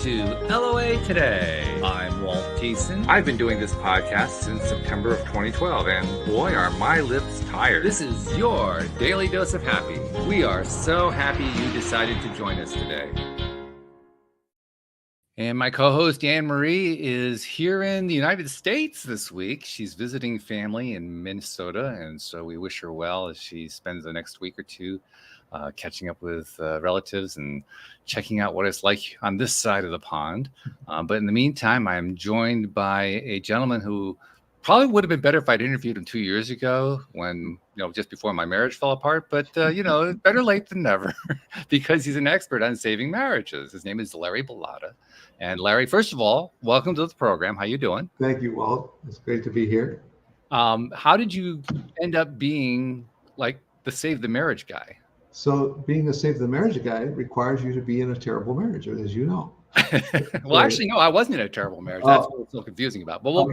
to LOA Today. I'm Walt Thiessen. I've been doing this podcast since September of 2012, and boy, are my lips tired. This is your daily dose of happy. We are so happy you decided to join us today. And my co-host Anne Marie is here in the United States this week. She's visiting family in Minnesota, and so we wish her well as she spends the next week or two catching up with relatives and checking out what it's like on this side of the pond. But in the meantime, I'm joined by a gentleman who probably would have been better if I'd interviewed him 2 years ago when, just before my marriage fell apart. But, better late than never because he's an expert on saving marriages. His name is Larry Bilotta. And Larry, first of all, welcome to the program. How you doing? Thank you, Walt. It's great to be here. How did you end up being like the Save the Marriage guy? So being a Save the Marriage guy requires you to be in a terrible marriage, as you know. Well, actually, no, I wasn't in a terrible marriage. That's what it's so confusing about. But we'll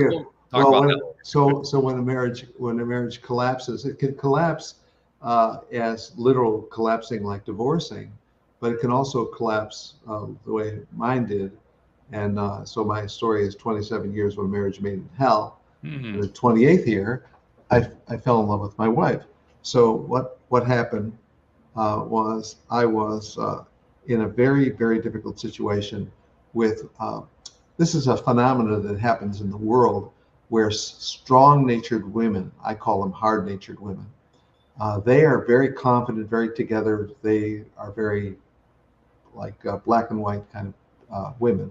talk about that. So when a marriage collapses, it can collapse as literal collapsing like divorcing, but it can also collapse the way mine did. And so my story is 27 years of a marriage made in hell. Mm-hmm. The 28th year, I fell in love with my wife. So what happened was I was in a very, very difficult situation with, this is a phenomenon that happens in the world where strong-natured women, I call them hard-natured women, they are very confident, very together. They are very like black and white kind of women.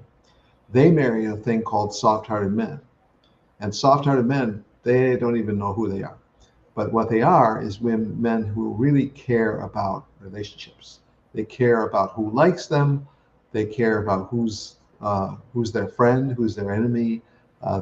They marry a thing called soft-hearted men. And soft-hearted men, they don't even know who they are. But what they are is men who really care about relationships. They care about who likes them. They care about who's their friend, who's their enemy.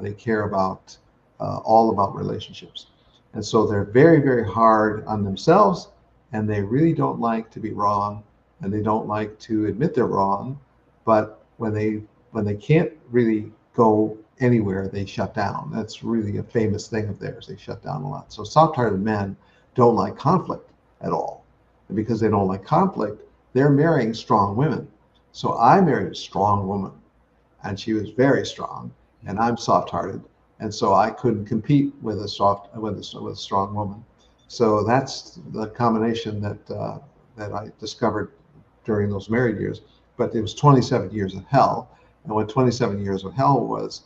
They care about all about relationships. And so they're very, very hard on themselves, and they really don't like to be wrong, and they don't like to admit they're wrong. But when they can't really go anywhere, they shut down. That's really a famous thing of theirs. They shut down a lot. So soft-hearted men don't like conflict at all. And because they don't like conflict, they're marrying strong women. So I married a strong woman, and she was very strong, and I'm soft-hearted. And so I couldn't compete with a strong woman. So that's the combination that I discovered during those married years. But it was 27 years of hell. And what 27 years of hell was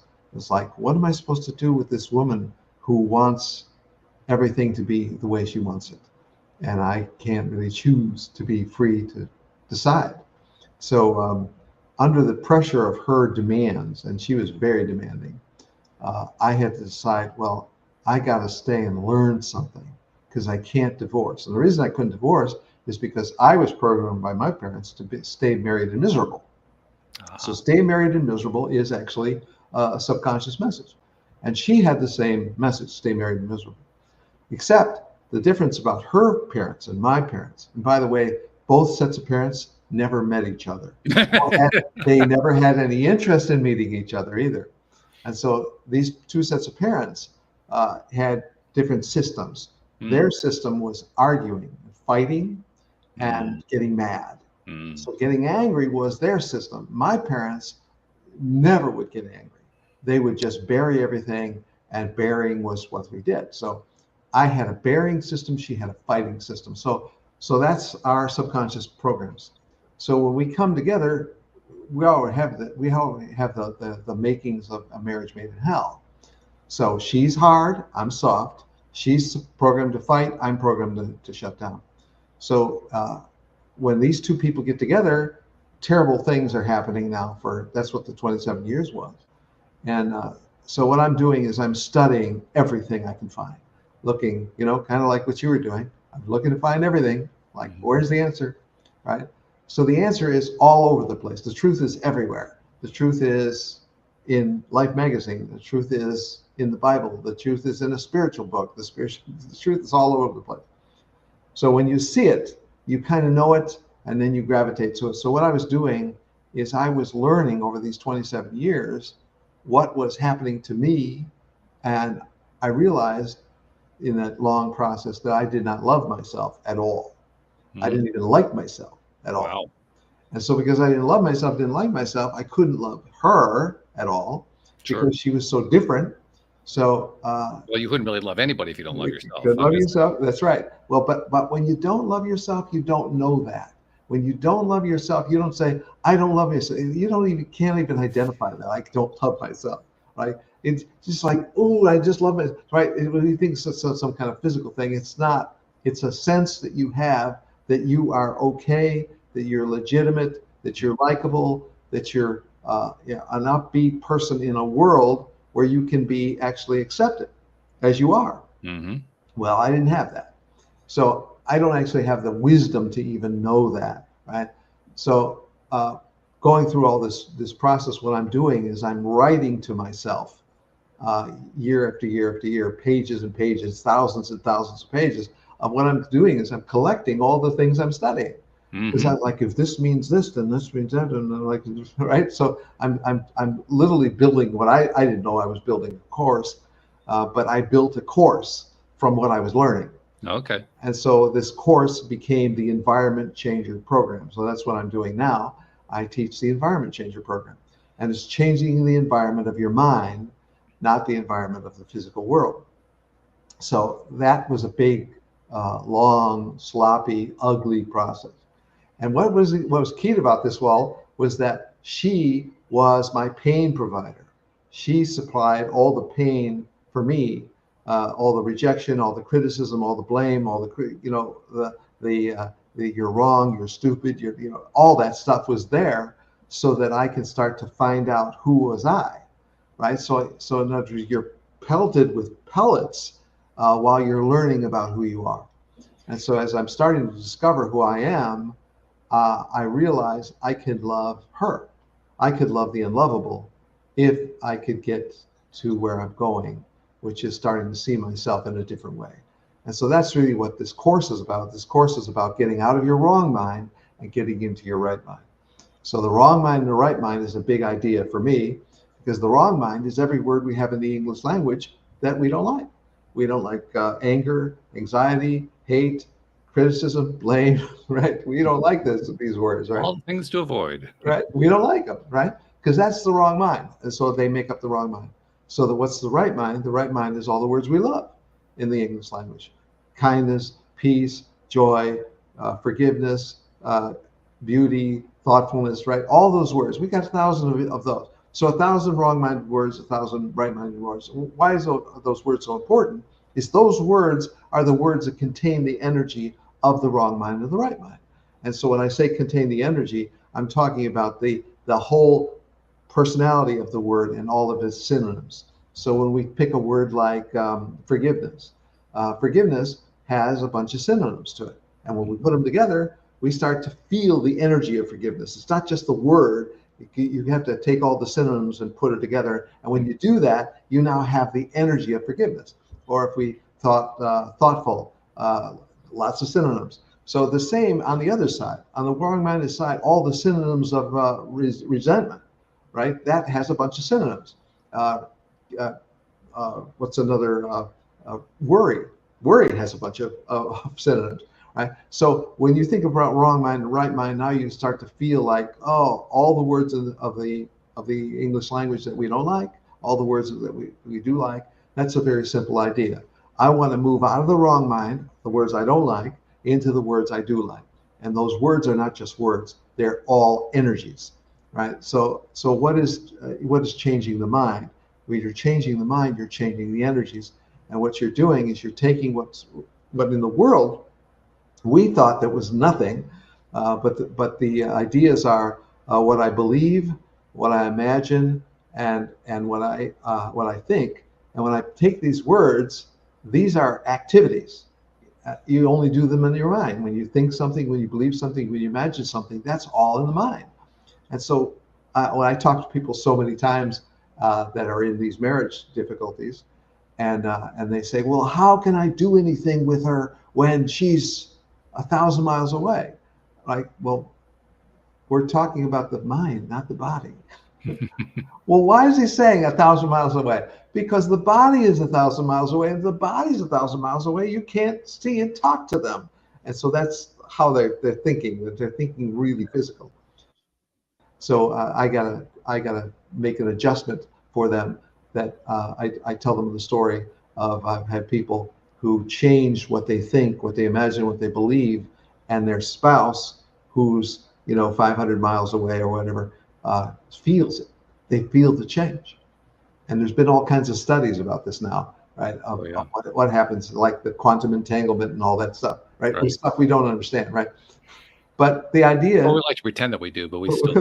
like, what am I supposed to do with this woman who wants everything to be the way she wants it? And I can't really choose to be free to decide. So under the pressure of her demands, and she was very demanding, I had to decide, well, I got to stay and learn something because I can't divorce. And the reason I couldn't divorce is because I was programmed by my parents to stay married and miserable. So stay married and miserable is actually a subconscious message. And she had the same message, stay married and miserable. Except the difference about her parents and my parents, and by the way, both sets of parents never met each other. They never had any interest in meeting each other either. And so these two sets of parents had different systems. Their system was arguing, fighting, and getting mad. So getting angry was their system. My parents never would get angry. They would just bury everything, and burying was what we did. So I had a burying system, she had a fighting system. So that's our subconscious programs. So when we come together, we all have the makings of a marriage made in hell. So she's hard, I'm soft. She's programmed to fight, I'm programmed to shut down. So when these two people get together, terrible things are happening now. That's what the 27 years was. And so what I'm doing is I'm studying everything I can find, looking, kind of like what you were doing. I'm looking to find everything, like where's the answer, right? So the answer is all over the place. The truth is everywhere. The truth is in Life magazine. The truth is in the Bible. The truth is in a spiritual book. The truth is all over the place. So when you see it, you kind of know it, and then you gravitate to it. So what I was doing is I was learning over these 27 years what was happening to me, and I realized in that long process that I did not love myself at all. I didn't even like myself at all. Wow. And so because I didn't love myself, didn't like myself, I couldn't love her at all Sure. because she was so different. So Well, you wouldn't really love anybody if you don't love you yourself. could love yourself. That's right. Well, but when you don't love yourself, you don't know that. When you don't love yourself, you don't say, "I don't love myself." You don't even can't even identify that. I don't love myself. Right? It's just like, "Oh, I just love myself." Right? When you think it's some kind of physical thing, it's not. It's a sense that you have that you are okay, that you're legitimate, that you're likable, that you're yeah, an upbeat person in a world where you can be actually accepted as you are. Mm-hmm. Well, I didn't have that. So I don't actually have the wisdom to even know that, right? So going through all this process, what I'm doing is I'm writing to myself year after year after year, pages and pages, thousands and thousands of pages. What I'm doing is I'm collecting all the things I'm studying. Because Mm-hmm. I like, if this means this, then this means that, and I'm like, right. So I'm literally building what I didn't know I was building a course, but I built a course from what I was learning. Okay. And so this course became the Environment Changer program. So that's what I'm doing now. I teach the Environment Changer program, and it's changing the environment of your mind, not the environment of the physical world. So that was a big, long, sloppy, ugly process. And what was key about this wall was that she was my pain provider. She supplied all the pain for me, all the rejection, all the criticism, all the blame, all the the you're wrong, you're stupid, all that stuff was there, so that I could start to find out who was I, right? So in other words, you're pelted with pellets while you're learning about who you are. And so as I'm starting to discover who I am, I realized I could love her. I could love the unlovable if I could get to where I'm going, which is starting to see myself in a different way. And so that's really what this course is about. This course is about getting out of your wrong mind and getting into your right mind. So the wrong mind and the right mind is a big idea for me, because the wrong mind is every word we have in the English language that we don't like. We don't like anger, anxiety, hate, criticism, blame, right? We don't like these words, right? All things to avoid. Right? We don't like them, right? Because that's the wrong mind. And so they make up the wrong mind. So what's the right mind? The right mind is all the words we love in the English language: kindness, peace, joy, forgiveness, beauty, thoughtfulness, right? All those words. We got thousands of those. So 1,000 wrong-minded words, 1,000 right-minded words. Why is those words so important? Is those words are the words that contain the energy of the wrong mind and the right mind. And so when I say contain the energy, I'm talking about the whole personality of the word and all of its synonyms. So when we pick a word like forgiveness, forgiveness has a bunch of synonyms to it. And when we put them together, we start to feel the energy of forgiveness. It's not just the word. You have to take all the synonyms and put it together. And when you do that, you now have the energy of forgiveness. Or if we thought thoughtful, lots of synonyms. So the same on the other side, on the wrong-minded side, all the synonyms of resentment, right? That has a bunch of synonyms. Uh, uh, what's another? Worry. Worry has a bunch of synonyms, right? So when you think about wrong mind and right mind, now you start to feel like, oh, all the words of the English language that we don't like, all the words that we do like. That's a very simple idea. I want to move out of the wrong mind, the words I don't like, into the words I do like. And those words are not just words; they're all energies, right? So what is changing the mind? When you're changing the mind, you're changing the energies. And what you're doing is you're taking what in the world we thought that was nothing, but the ideas are what I believe, what I imagine, and what I think. And when I take these words, these are activities. You only do them in your mind. When you think something, when you believe something, when you imagine something, that's all in the mind. And so when I talk to people so many times that are in these marriage difficulties, and they say, well, how can I do anything with her when she's 1,000 miles away? Like, well, we're talking about the mind, not the body. Well, why is he saying 1,000 miles away? Because the body is 1,000 miles away, and the body's 1,000 miles away. You can't see and talk to them, and so that's how they're thinking. They're thinking really physical. So I gotta make an adjustment for them. That I tell them the story of I've had people who change what they think, what they imagine, what they believe, and their spouse, who's 500 miles away or whatever, feels it. They feel the change, and there's been all kinds of studies about this now, right? Of what happens, like the quantum entanglement and all that stuff, right? Right. Stuff we don't understand, right? But the idea, well, we like to pretend that we do, but we still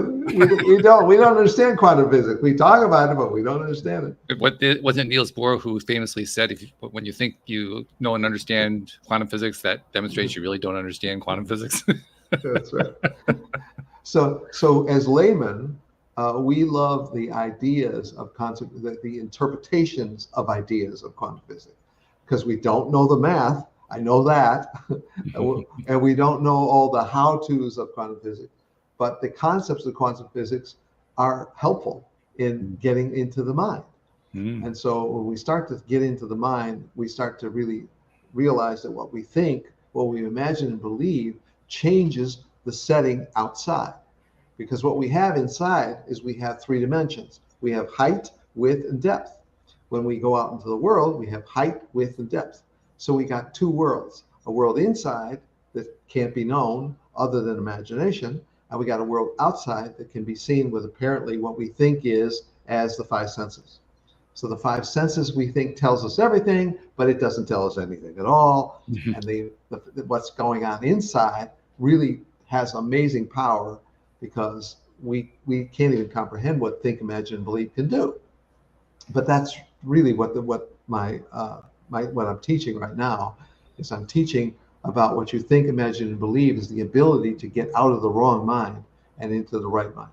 we don't understand quantum physics. We talk about it, but we don't understand it. Wasn't Niels Bohr who famously said, when you think you know and understand quantum physics, that demonstrates you really don't understand quantum physics? That's right. So as laymen, we love the ideas of concept, the interpretations of ideas of quantum physics, because we don't know the math. I know that, and we don't know all the how-tos of quantum physics, but the concepts of quantum physics are helpful in getting into the mind. And so when we start to get into the mind, we start to really realize that what we think, what we imagine and believe, changes the setting outside. Because what we have inside is we have 3 dimensions. We have height, width, and depth. When we go out into the world, we have height, width, and depth. So we got 2 worlds, a world inside that can't be known other than imagination, and we got a world outside that can be seen with apparently what we think is as the 5 senses. So the 5 senses we think tells us everything, but it doesn't tell us anything at all. And what's going on inside really has amazing power, because we can't even comprehend what think, imagine, and believe can do. But that's really what I'm teaching right now is I'm teaching about what you think, imagine, and believe is the ability to get out of the wrong mind and into the right mind.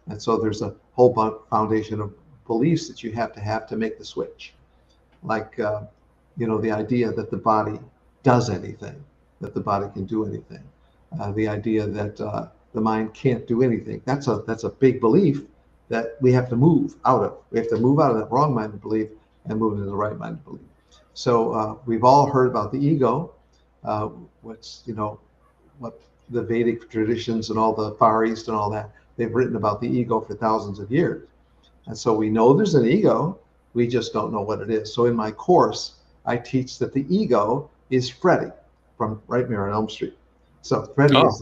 And so there's a whole foundation of beliefs that you have to make the switch. Like, the idea that the body does anything, that the body can do anything. The idea that the mind can't do anything. That's a big belief that we have to move out of. We have to move out of that wrong mind of belief and move into the right mind of belief. So we've all heard about the ego, what the Vedic traditions and all the Far East and all that, they've written about the ego for thousands of years. And so we know there's an ego, we just don't know what it is. So in my course, I teach that the ego is Freddy from Nightmare on Elm Street. So Freddy is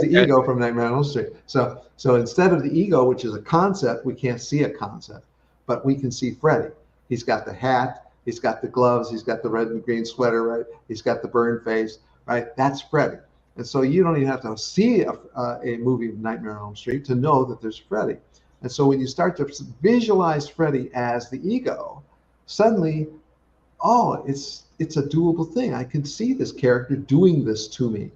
the ego from Nightmare on Elm Street. So instead of the ego, which is a concept, we can't see a concept, but we can see Freddy. He's got the hat, he's got the gloves, he's got the red and green sweater, right? He's got the burned face, right? That's Freddy. And so you don't even have to see a movie of Nightmare on Elm Street to know that there's Freddy. And so when you start to visualize Freddy as the ego, suddenly, it's a doable thing. I can see this character doing this to me.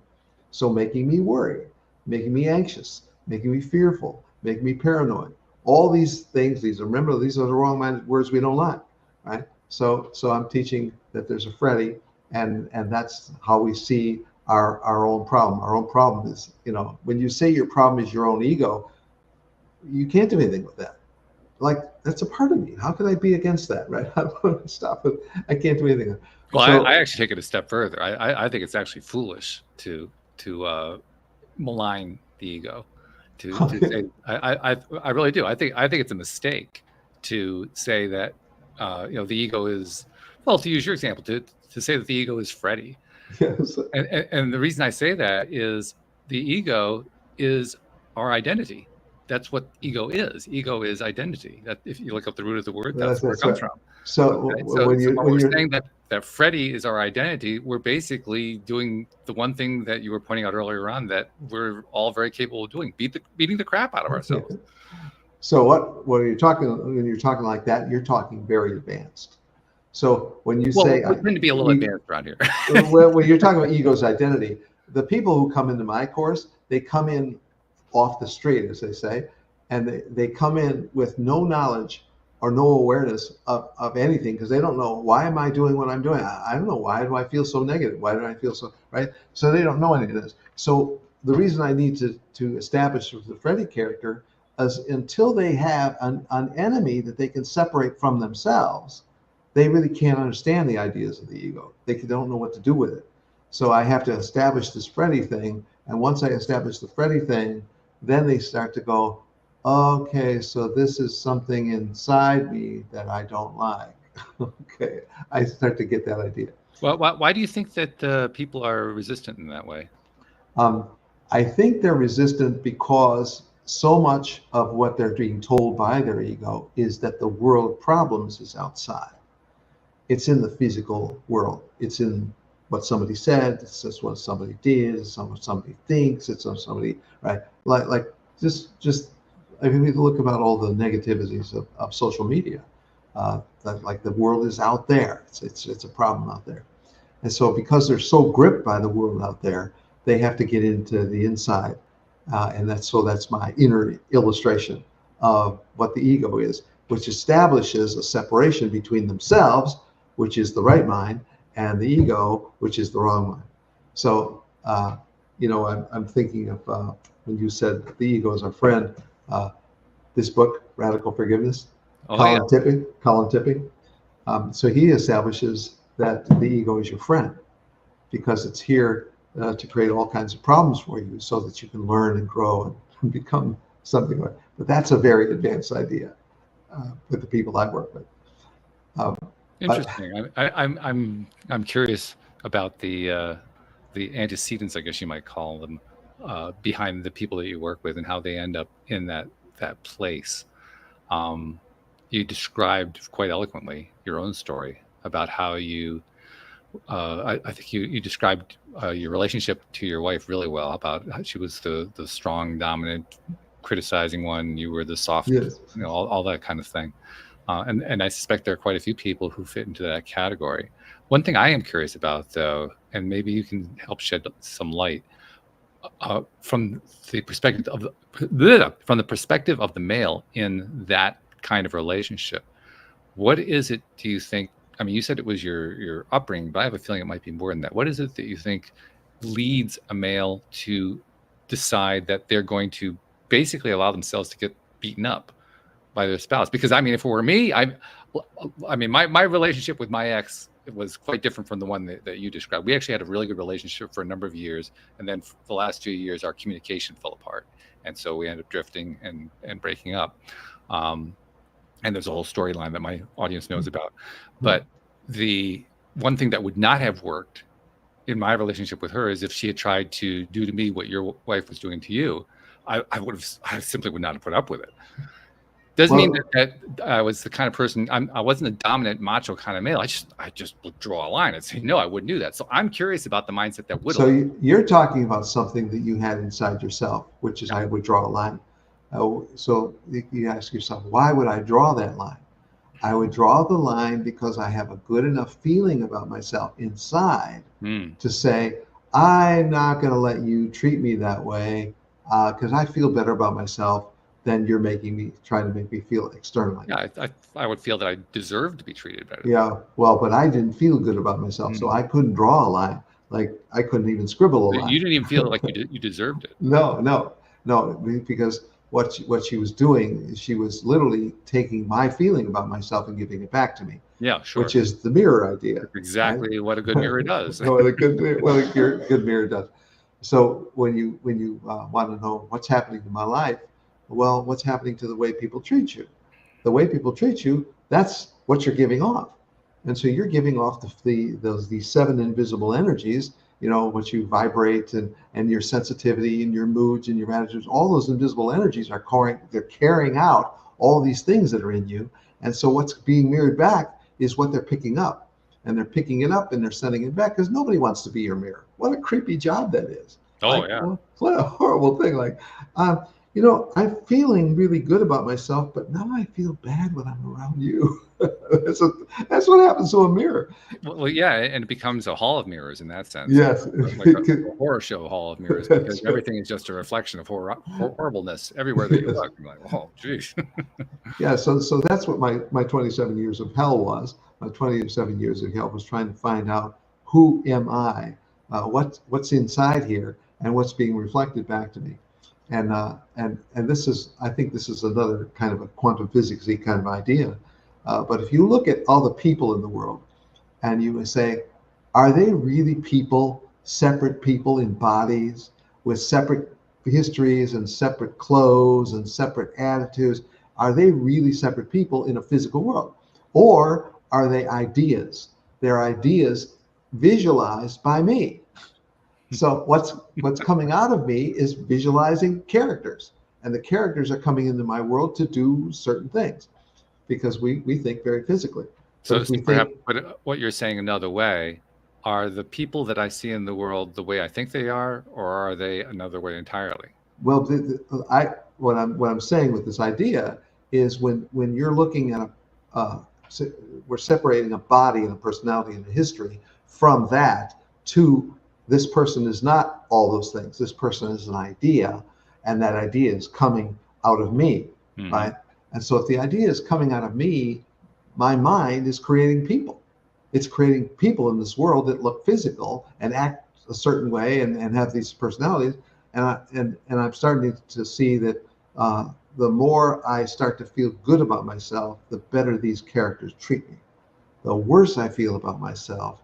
So making me worry, making me anxious, making me fearful, making me paranoid. All these things, remember, these are the wrong-minded words we don't like, right? So I'm teaching that there's a Freddy, and that's how we see our own problem. Our own problem is, when you say your problem is your own ego, you can't do anything with that. Like, that's a part of me. How could I be against that, right? I want to stop it. I can't do anything. Well, so, I actually take it a step further. I think it's actually foolish to malign the ego. To say, I really do. I think it's a mistake to say that the ego is, well, to use your example, to say that the ego is Freddy. Yes. And the reason I say that is the ego is our identity. That's what ego is. Ego is identity. That if you look up the root of the word, that's where it comes from. So, okay? So when we're saying that Freddy is our identity, we're basically doing the one thing that you were pointing out earlier on that we're all very capable of doing, beating the crap out of ourselves. So when you're talking like that, you're talking very advanced. So when you say, we tend to be a little advanced around here. When you're talking about ego's identity, the people who come into my course, they come in off the street, as they say, and they come in with no knowledge or no awareness of anything, because they don't know, why am I doing what I'm doing? I don't know, why do I feel so negative? Why do I feel so, right? So they don't know any of this. So the reason I need to establish with the Freddy character is until they have an enemy that they can separate from themselves, they really can't understand the ideas of the ego. They don't know what to do with it. So I have to establish this Freddy thing, and once I establish the Freddy thing, then they start to go, okay, so this is something inside me that I don't like. Okay, I start to get that idea. Well, why do you think that people are resistant in that way? Um, I think they're resistant because so much of what they're being told by their ego is that the world of problems is outside. It's in the physical world. It's in what somebody said. It's just what somebody did. It's what somebody thinks. It's what somebody, right? Like just I mean, we look about all the negativities of social media. That like the world is out there. It's a problem out there. And so because they're so gripped by the world out there, they have to get into the inside. And that's my inner illustration of what the ego is, which establishes a separation between themselves, which is the right mind, and the ego, which is the wrong mind. So, I'm thinking of when you said the ego is our friend, this book, Radical Forgiveness, Oh, Colin yeah. Tipping. So he establishes that the ego is your friend because it's here to create all kinds of problems for you so that you can learn and grow and become something like. But that's a very advanced idea with the people I work with. Interesting. I'm curious about the antecedents, I guess you might call them, behind the people that you work with and how they end up in that place. You described quite eloquently your own story about how you. I think you described your relationship to your wife really well, about how she was the strong, dominant, criticizing one. You were the soft, Yes. all that kind of thing. And I suspect there are quite a few people who fit into that category. One thing I am curious about, though, and maybe you can help shed some light from the perspective of the male in that kind of relationship. What is it, do you think? I mean, you said it was your upbringing, but I have a feeling it might be more than that. What is it that you think leads a male to decide that they're going to basically allow themselves to get beaten up by their spouse? Because I mean, if it were me, I mean, my relationship with my ex was quite different from the one that you described. We actually had a really good relationship for a number of years, and then for the last 2 years, our communication fell apart, and so we ended up drifting and breaking up. And there's a whole storyline that my audience knows about. But the one thing that would not have worked in my relationship with her is if she had tried to do to me what your wife was doing to you. I simply would not have put up with it. Doesn't mean that I was the kind of person. I wasn't a dominant macho kind of male. I just would draw a line and say, no, I wouldn't do that. So I'm curious about the mindset that would. So you're talking about something that you had inside yourself, which is I would draw a line. So you ask yourself, why would I draw that line? I would draw the line because I have a good enough feeling about myself inside to say, I'm not going to let you treat me that way because I feel better about myself than you're trying to make me feel externally. Yeah, I would feel that I deserve to be treated better. Yeah, well, but I didn't feel good about myself, so I couldn't draw a line. Like I couldn't even scribble a line. You didn't even feel like you deserved it. No, because what she was doing is she was literally taking my feeling about myself and giving it back to me. Yeah, sure. Which is the mirror idea. Exactly, right? What a good mirror does. What a good mirror does. So when you want to know what's happening in my life, well, what's happening to the way people treat you? The way people treat you, that's what you're giving off. And so you're giving off these 7 invisible energies, what you vibrate and your sensitivity and your moods and your attitudes, all those invisible energies they're carrying out all these things that are in you. And so what's being mirrored back is what they're picking up. And they're picking it up and they're sending it back because nobody wants to be your mirror. What a creepy job that is. Oh, yeah. What a horrible thing. I'm feeling really good about myself, but now I feel bad when I'm around you. That's what happens to a mirror. Well, yeah, and it becomes a hall of mirrors in that sense. Yes, like a horror show hall of mirrors, because everything is just a reflection of horribleness everywhere that you look. You're like, oh, geez. Yeah, so that's what my 27 years of hell was. My 27 years of hell was trying to find out who am I, what's inside here, and what's being reflected back to me. And I think this is another kind of a quantum physics-y kind of idea. But if you look at all the people in the world and you say, are they really people, separate people in bodies with separate histories and separate clothes and separate attitudes. Are they really separate people in a physical world? Or are they ideas? They're ideas visualized by me. So what's coming out of me is visualizing characters. And the characters are coming into my world to do certain things because we think very physically. So perhaps what you're saying another way, are the people that I see in the world the way I think they are, or are they another way entirely? Well, what I'm saying with this idea is when you're looking at we're separating a body and a personality and a history from that to this person is not all those things. This person is an idea, and that idea is coming out of me, right? And so if the idea is coming out of me, my mind is creating people. It's creating people in this world that look physical and act a certain way and have these personalities. And I'm starting to see that the more I start to feel good about myself, the better these characters treat me. The worse I feel about myself,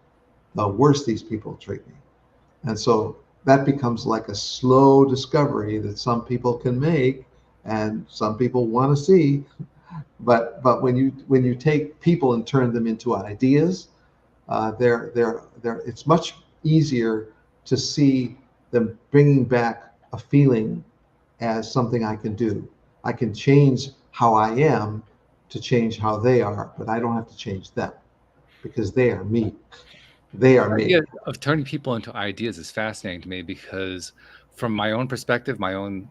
the worse these people treat me. And so that becomes like a slow discovery that some people can make and some people want to see. But when you take people and turn them into ideas, it's much easier to see them bringing back a feeling as something I can do. I can change how I am to change how they are, but I don't have to change them because they are me. They are me. The idea of turning people into ideas is fascinating to me because from my own perspective, my own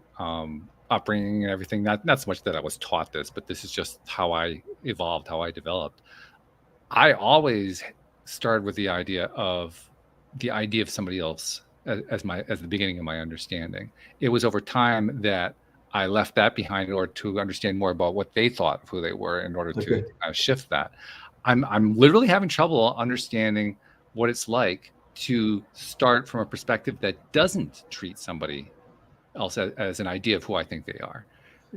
upbringing and everything, not so much that I was taught this, but this is just how I evolved, how I developed. I always started with the idea of somebody else as the beginning of my understanding. It was over time that I left that behind in order to understand more about what they thought of who they were in order to shift that. I'm literally having trouble understanding what it's like to start from a perspective that doesn't treat somebody else as an idea of who I think they are.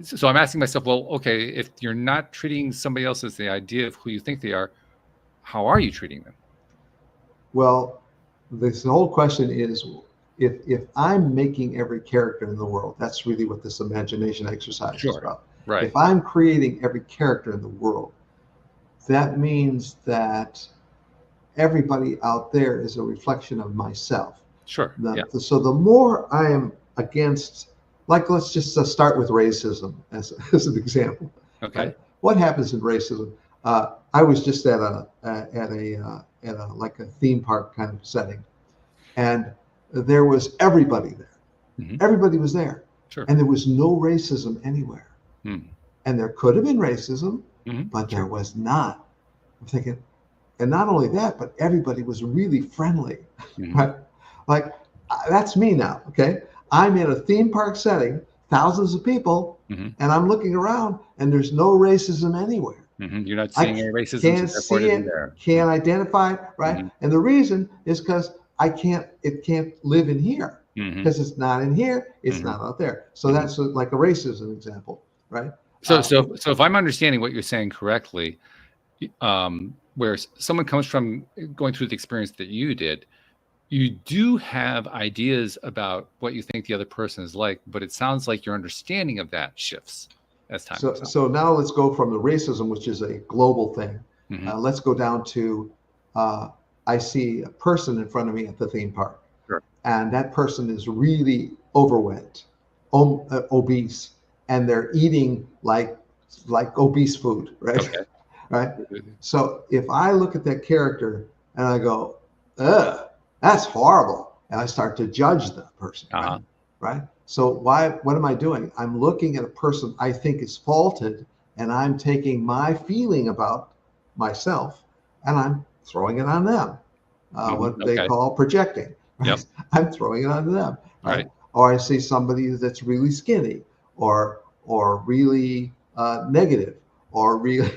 So I'm asking myself, well, okay, if you're not treating somebody else as the idea of who you think they are, how are you treating them? Well, the whole question is, if I'm making every character in the world, that's really what this imagination exercise is about. Right. If I'm creating every character in the world, that means that everybody out there is a reflection of myself. Sure. So the more I am against, like, let's just start with racism as an example. Okay. Right? What happens in racism? I was just at a like a theme park kind of setting, and there was everybody there. Mm-hmm. Everybody was there, sure. And there was no racism anywhere. Mm. And there could have been racism, but there was not. I'm thinking, and not only that, but everybody was really friendly. Right? Like, that's me now. Okay, I'm in a theme park setting, thousands of people, and I'm looking around, and there's no racism anywhere. You're not seeing any racism. Can't see it. Can't identify it. Right. And the reason is because it can't live in here because it's not in here. It's not out there. So that's like a racism example. Right. So if I'm understanding what you're saying correctly, where someone comes from going through the experience that you did, you do have ideas about what you think the other person is like, but it sounds like your understanding of that shifts as time goes on. So now let's go from the racism, which is a global thing. Let's go down to I see a person in front of me at the theme park, and that person is really overweight, obese, and they're eating like obese food, right? Okay. Right. So if I look at that character and I go, ugh, that's horrible, and I start to judge that person, right? So what am I doing? I'm looking at a person I think is faulted, and I'm taking my feeling about myself and I'm throwing it on them. What they call projecting. Right? Yep. I'm throwing it on them. Right? Or I see somebody that's really skinny, or really negative, or really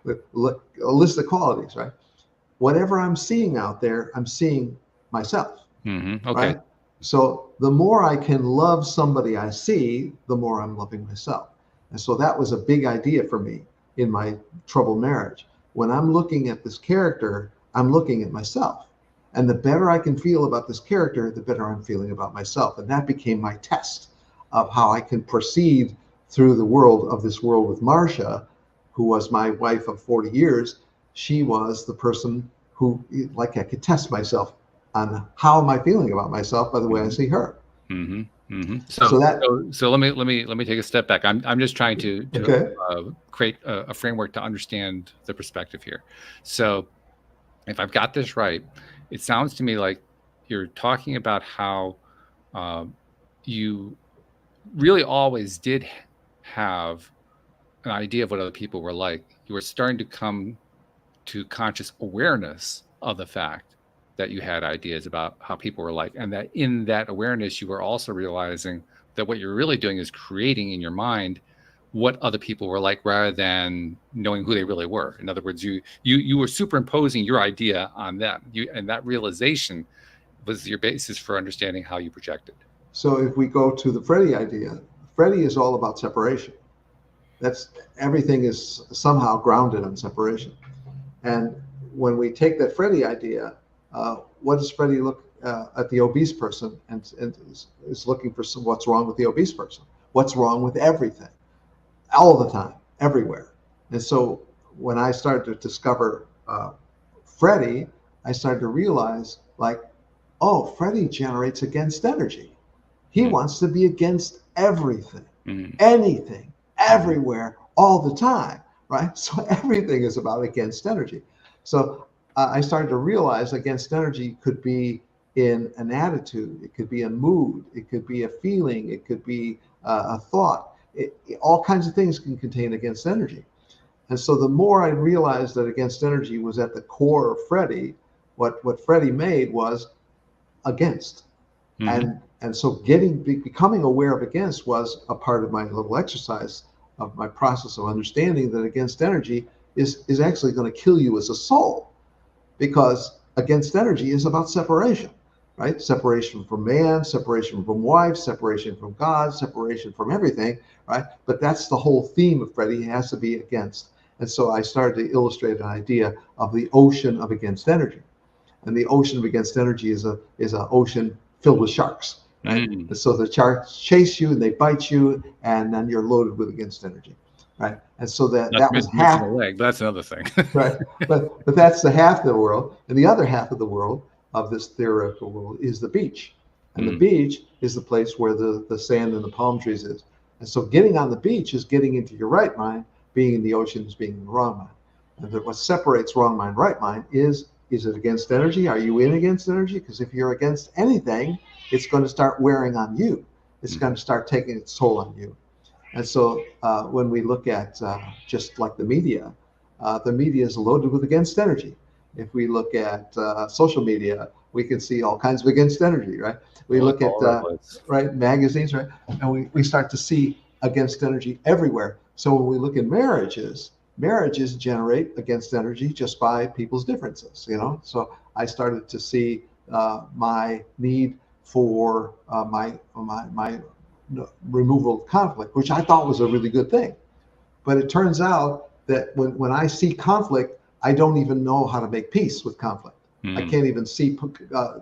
with a list of qualities. Right? Whatever I'm seeing out there, I'm seeing myself. Right? So the more I can love somebody I see, the more I'm loving myself. And so that was a big idea for me in my troubled marriage. When I'm looking at this character, I'm looking at myself. And the better I can feel about this character, the better I'm feeling about myself. And that became my test. of how I can proceed through the world of this world with Marcia, who was my wife of 40 years. She was the person who, like, I could test myself on how am I feeling about myself by the way I see her. So let me take a step back. I'm just trying to okay. Create a framework to understand the perspective here. So if I've got this right, it sounds to me like you're talking about how you really always did have an idea of what other people were like. You were starting to come to conscious awareness of the fact that you had ideas about how people were like, and that in that awareness, you were also realizing that what you're really doing is creating in your mind what other people were like rather than knowing who they really were. In other words, you were superimposing your idea on them. And that realization was your basis for understanding how you projected. So if we go to the Freddie idea, Freddie is all about separation. That's everything is somehow grounded on separation. And when we take that Freddie idea, what does Freddie look at the obese person and is looking for what's wrong with the obese person? What's wrong with everything? All the time, everywhere. And so when I started to discover Freddie, I started to realize, like, oh, Freddie generates against energy. He wants to be against everything, anything, everywhere, all the time, right? So everything is about against energy. So I started to realize against energy could be in an attitude, it could be a mood, it could be a feeling, it could be a thought. All kinds of things can contain against energy. And so the more I realized that against energy was at the core of Freddie, what Freddie made was against. And so becoming aware of against was a part of my little exercise of my process of understanding that against energy is actually going to kill you as a soul, because against energy is about separation, right? Separation from man, separation from wife, separation from God, separation from everything, right? But that's the whole theme of Freddie. It has to be against. And so I started to illustrate an idea of the ocean of against energy. And the ocean of against energy is an ocean filled with sharks, right? So the sharks chase you and they bite you, and then you're loaded with against energy, right? And so that was half a leg, but that's another thing. Right. But that's the half of the world. And the other half of the world, of this theoretical world, is the beach. And the beach is the place where the sand and the palm trees is. And so getting on the beach is getting into your right mind. Being in the ocean is being in the wrong mind. And what separates wrong mind, right mind is it against energy? Are you in against energy? Because if you're against anything, it's going to start wearing on you. It's going to start taking its toll on you. And so when we look at just like the media is loaded with against energy. If we look at social media, we can see all kinds of against energy, right? We look at right magazines, right? And we start to see against energy everywhere. So when we look at marriages generate against energy just by people's differences, you know? So I started to see my need for my removal of conflict, which I thought was a really good thing. But it turns out that when I see conflict, I don't even know how to make peace with conflict. I can't even see,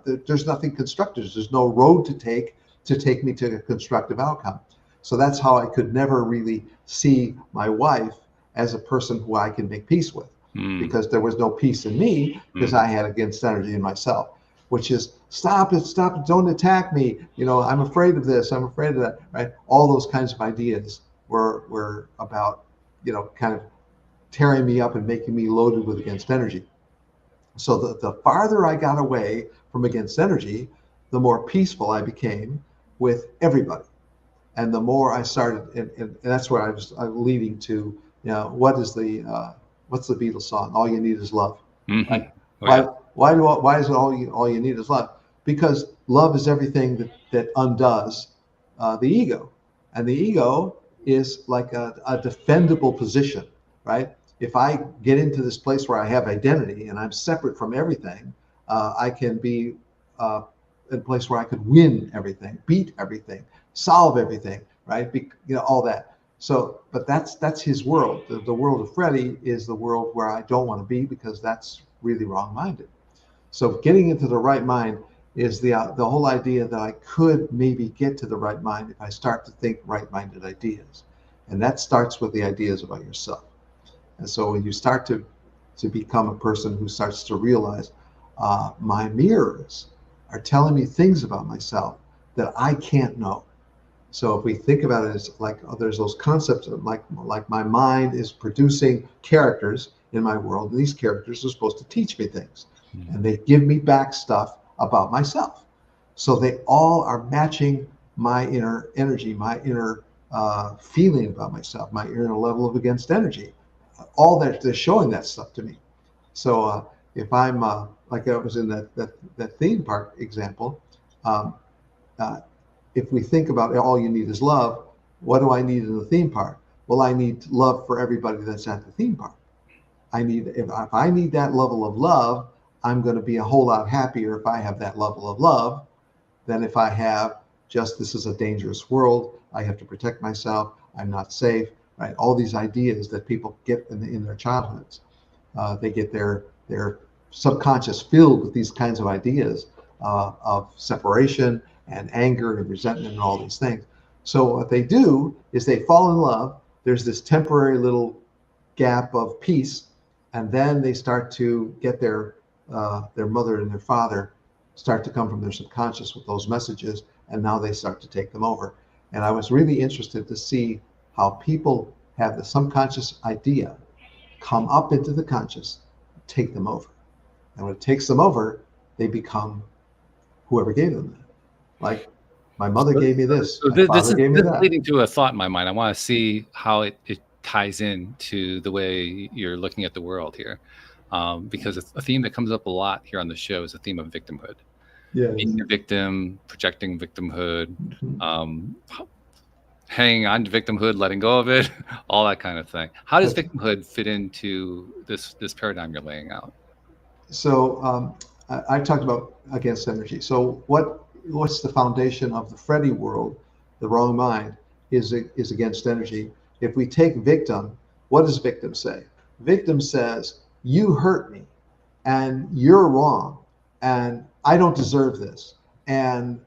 there's nothing constructive. There's no road to take me to a constructive outcome. So that's how I could never really see my wife as a person who I can make peace with, because there was no peace in me because I had against energy in myself, which is stop it, don't attack me. You know, I'm afraid of this, I'm afraid of that, right? All those kinds of ideas were about, you know, kind of tearing me up and making me loaded with against energy. So the farther I got away from against energy, the more peaceful I became with everybody. And the more I started, and that's where I was leading to, you know, what's the Beatles song? All you need is love. Right? Why is it all you need is love? Because love is everything that undoes the ego, and the ego is like a defendable position, right? If I get into this place where I have identity and I'm separate from everything, I can be in a place where I could win everything, beat everything, solve everything, right? You know, all that. So, but that's his world. The world of Freddie is the world where I don't want to be, because that's really wrong-minded. So getting into the right mind is the whole idea that I could maybe get to the right mind if I start to think right-minded ideas. And that starts with the ideas about yourself. And so when you start to become a person who starts to realize my mirrors are telling me things about myself that I can't know. So if we think about it as like there's those concepts of like my mind is producing characters in my world, and these characters are supposed to teach me things, and they give me back stuff about myself. So they all are matching my inner energy, my inner feeling about myself, my inner level of against energy. All that they're showing that stuff to me. So if I'm like I was in that theme park example, um, if we think about all you need is love, what do I need in the theme park? Well, I need love for everybody that's at the theme park. If I need that level of love, I'm going to be a whole lot happier if I have that level of love than if I have just this is a dangerous world. I have to protect myself. I'm not safe. Right? All these ideas that people get in their childhoods, they get their subconscious filled with these kinds of ideas of separation and anger and resentment and all these things. So what they do is they fall in love. There's this temporary little gap of peace, and then they start to get their mother and their father start to come from their subconscious with those messages, and now they start to take them over. And I was really interested to see how people have the subconscious idea come up into the conscious, take them over. And when it takes them over, they become whoever gave them that. Like, my mother gave me this, my father gave me that. This is leading to a thought in my mind. I want to see how it ties in to the way you're looking at the world here. Because it's a theme that comes up a lot here on the show is a theme of victimhood. Yes. Being a victim, projecting victimhood, hanging on to victimhood, letting go of it, all that kind of thing. How does victimhood fit into this paradigm you're laying out? So I talked about against energy. So what's the foundation of the Freddy world? The wrong mind is against energy. If we take victim, what does victim say? Victim says, you hurt me and you're wrong and I don't deserve this. And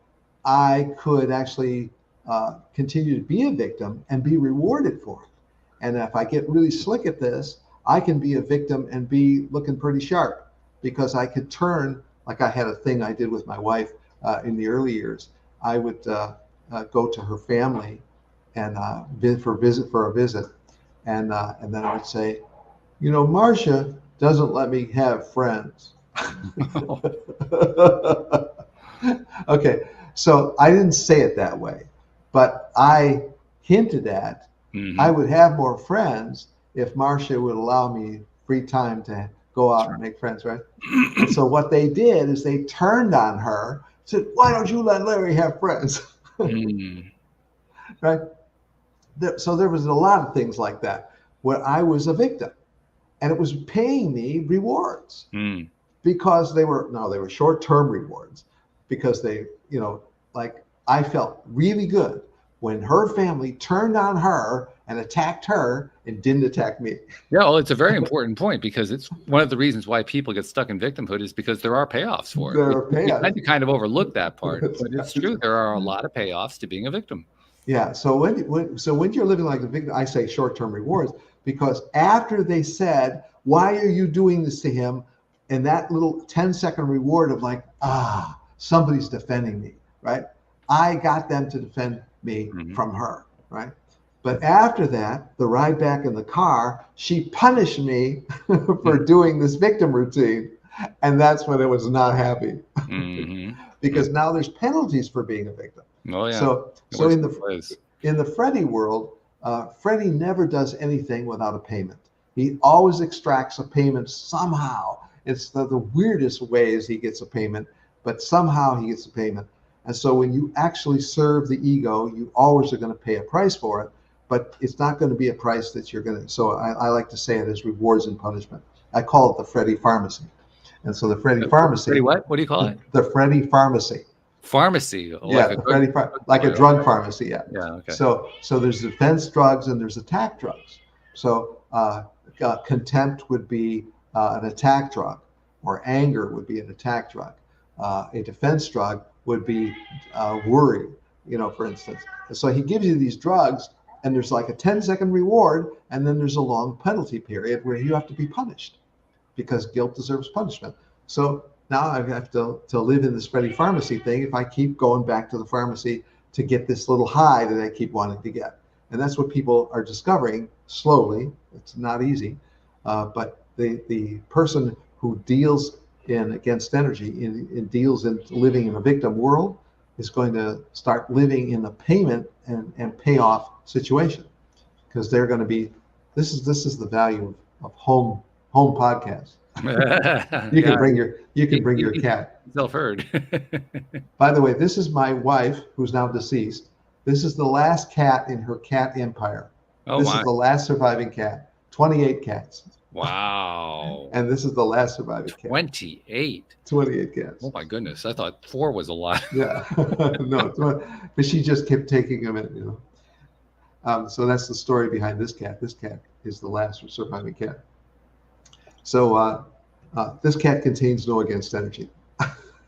I could actually continue to be a victim and be rewarded for it. And if I get really slick at this, I can be a victim and be looking pretty sharp because I could turn, like I had a thing I did with my wife in the early years. I would go to her family and for a visit. And then I would say, you know, Marcia doesn't let me have friends. Okay, so I didn't say it that way, but I hinted at I would have more friends if Marcia would allow me free time to go out and make friends, right? And so what they did is they turned on her, said, why don't you let Larry have friends? Right? So there was a lot of things like that where I was a victim. And it was paying me rewards because they were short-term rewards because they, you know, like I felt really good when her family turned on her and attacked her and didn't attack me. Yeah, well, it's a very important point because it's one of the reasons why people get stuck in victimhood is because there are payoffs for it. There are payoffs. We tend to kind of overlook that part, but it's true. There are a lot of payoffs to being a victim. Yeah. So when you're living like a victim, I say short-term rewards because after they said, why are you doing this to him? And that little 10-second reward of like, somebody's defending me, right? I got them to defend me from her, right? But after that, the ride back in the car, she punished me for doing this victim routine. And that's when I was not happy because now there's penalties for being a victim. Oh, yeah. So in the Freddy world, Freddy never does anything without a payment. He always extracts a payment somehow. It's the weirdest ways he gets a payment, but somehow he gets a payment. And so when you actually serve the ego, you always are going to pay a price for it, but it's not going to be a price that you're going to. So I like to say it as rewards and punishment. I call it the Freddy pharmacy. And so the Freddy pharmacy. Freddy what? What do you call it? The Freddy pharmacy. Pharmacy. Yeah, like a drug pharmacy. Yeah. Yeah. Okay. So there's defense drugs and there's attack drugs. So contempt would be an attack drug, or anger would be an attack drug. A defense drug would be worry, for instance. So he gives you these drugs, and there's like a 10-second reward, and then there's a long penalty period where you have to be punished because guilt deserves punishment. So now I have to live in this Freddy pharmacy thing if I keep going back to the pharmacy to get this little high that I keep wanting to get. And that's what people are discovering slowly. It's not easy, but the person who deals in against energy, in deals in living in a victim world, is going to start living in the payment and payoff situation, because they're going to be. This is the value of home podcasts. You can bring your cat. Self-heard. By the way, this is my wife, who's now deceased. This is the last cat in her cat empire. This is the last surviving cat. 28 cats. Wow. And this is the last surviving cat. 28 cats. Oh my goodness. I thought 4 was a lot. Yeah. No, but she just kept taking them in, so that's the story behind this cat. This cat is the last surviving cat. So this cat contains no against energy.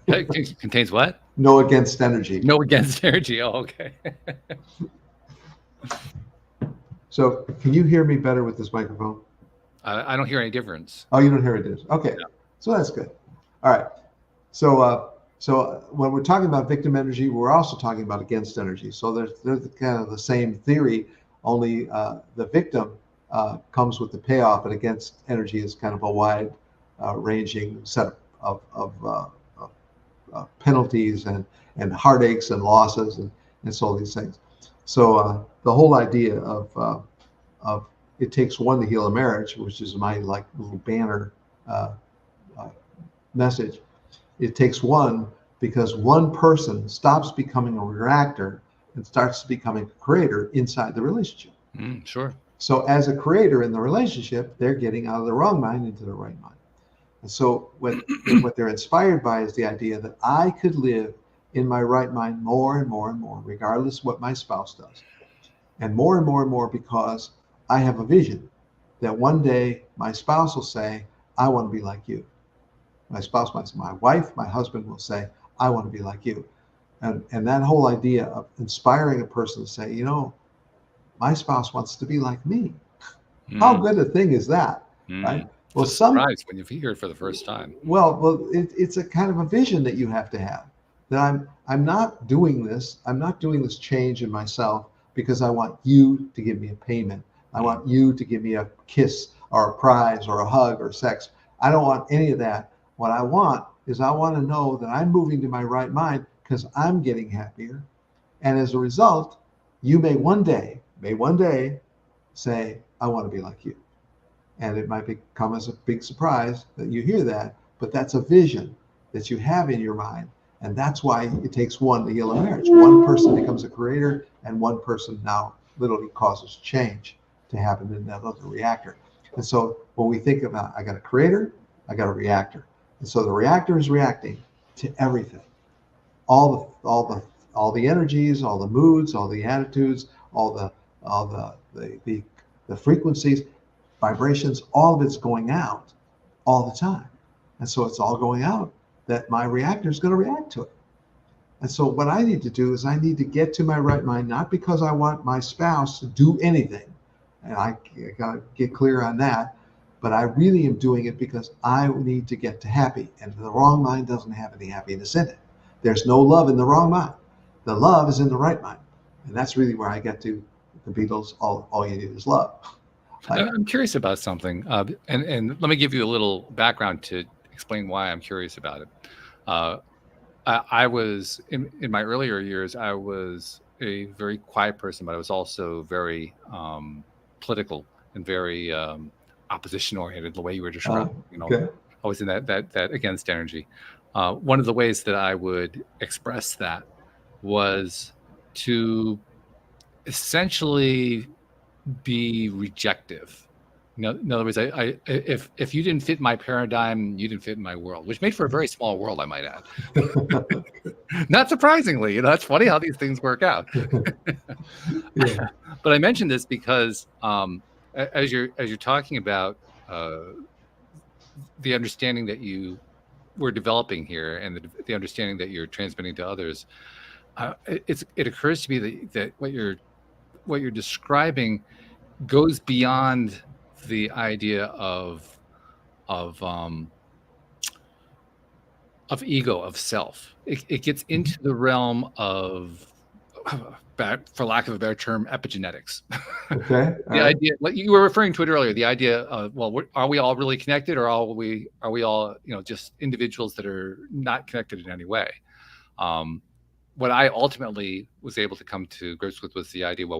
It contains what? No against energy. No against energy. Oh, okay. So can you hear me better with this microphone? I don't hear any difference. Oh, you don't hear any difference. Okay. Yeah. So that's good. All right. So when we're talking about victim energy, we're also talking about against energy. So they're kind of the same theory, only the victim comes with the payoff, and against energy is kind of a wide ranging set of penalties and heartaches and losses and so these things. So the whole idea of it takes one to heal a marriage, which is my like little banner message. It takes one because one person stops becoming a reactor and starts becoming a creator inside the relationship. Sure. So as a creator in the relationship, they're getting out of the wrong mind into the right mind. And so what they're inspired by is the idea that I could live in my right mind more and more and more, regardless of what my spouse does. And more because I have a vision that one day my spouse will say, I want to be like you. My spouse, my wife, my husband will say, I want to be like you. And that whole idea of inspiring a person to say, my spouse wants to be like me. How good a thing is that, right? Well, it's a surprise when you hear it for the first time. Well, it's a kind of a vision that you have to have. That I'm not doing this. I'm not doing this change in myself because I want you to give me a payment. I want you to give me a kiss or a prize or a hug or sex. I don't want any of that. What I want is I want to know that I'm moving to my right mind because I'm getting happier. And as a result, you may one day say, I want to be like you. And it might come as a big surprise that you hear that, but that's a vision that you have in your mind. And that's why it takes one to heal a marriage. One person becomes a creator, and one person now literally causes change to happen in that other reactor. And so when we think about, I got a creator, I got a reactor. And so the reactor is reacting to everything. All the energies, all the moods, all the attitudes, all the frequencies, vibrations, all of it's going out all the time. And so it's all going out that my reactor is going to react to it. And so what I need to do is I need to get to my right mind, not because I want my spouse to do anything. And I got to get clear on that. But I really am doing it because I need to get to happy. And the wrong mind doesn't have any happiness in it. There's no love in the wrong mind. The love is in the right mind. And that's really where I get to the Beatles, all you need is love. I'm curious about something. And let me give you a little background to explain why I'm curious about it. I was, in my earlier years, I was a very quiet person, but I was also very political and very opposition oriented, the way you were describing. Okay. I was in that against energy. One of the ways that I would express that was to essentially be rejective. In other words, if you didn't fit my paradigm, you didn't fit in my world, which made for a very small world, I might add. Not surprisingly, that's funny how these things work out. Yeah. But I mentioned this because as you're talking about the understanding that you we're developing here, and the understanding that you're transmitting to others, it occurs to me that what you're describing goes beyond the idea of ego, of self. It gets into the realm of, for lack of a better term, epigenetics. Okay. The idea, like you were referring to it earlier, the idea of, well, are we all really connected, or are we all, just individuals that are not connected in any way? What I ultimately was able to come to grips with was the idea, well,